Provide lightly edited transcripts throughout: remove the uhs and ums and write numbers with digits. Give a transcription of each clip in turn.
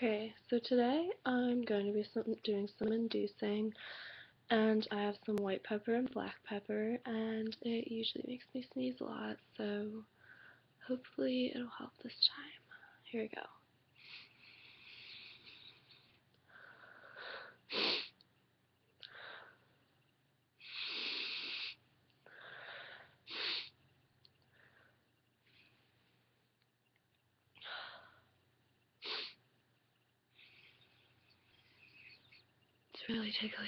Okay, so today I'm going to be doing some inducing, and I have some white pepper and black pepper, and it usually makes me sneeze a lot, so hopefully it'll help this time. Here we go. It's really tickly.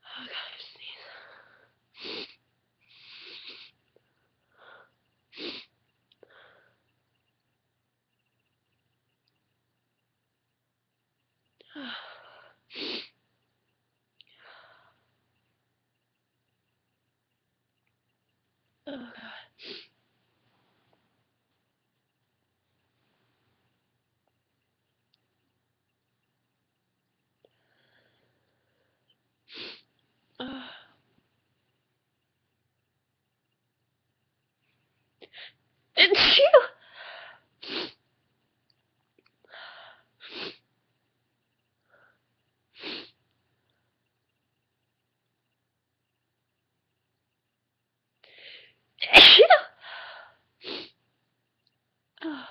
Oh god, I sneeze. Oh god. Oh. Achoo! Achoo! Oh.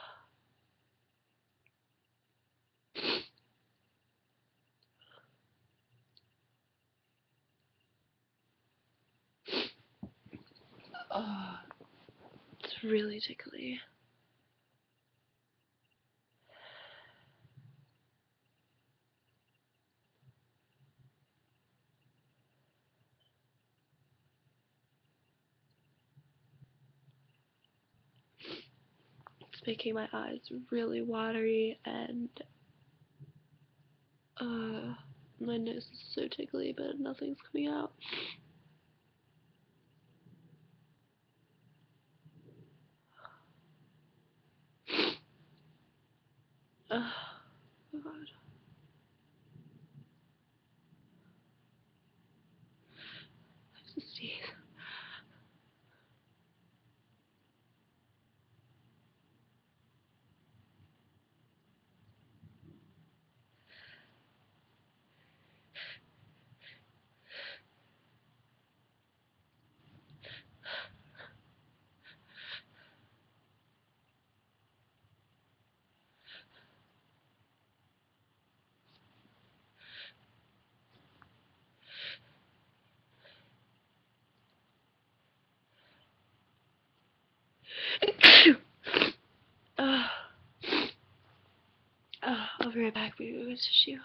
Oh, it's really tickly. It's making my eyes really watery, and my nose is so tickly, but nothing's coming out. Oh god. I have to sneeze. Oh. Oh, I'll be right back, baby, with tissue.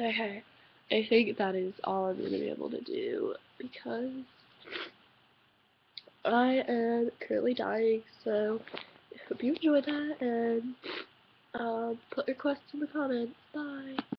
Okay, I think that is all I'm going to be able to do because I am currently dying, so I hope you enjoyed that, and put your questions in the comments. Bye!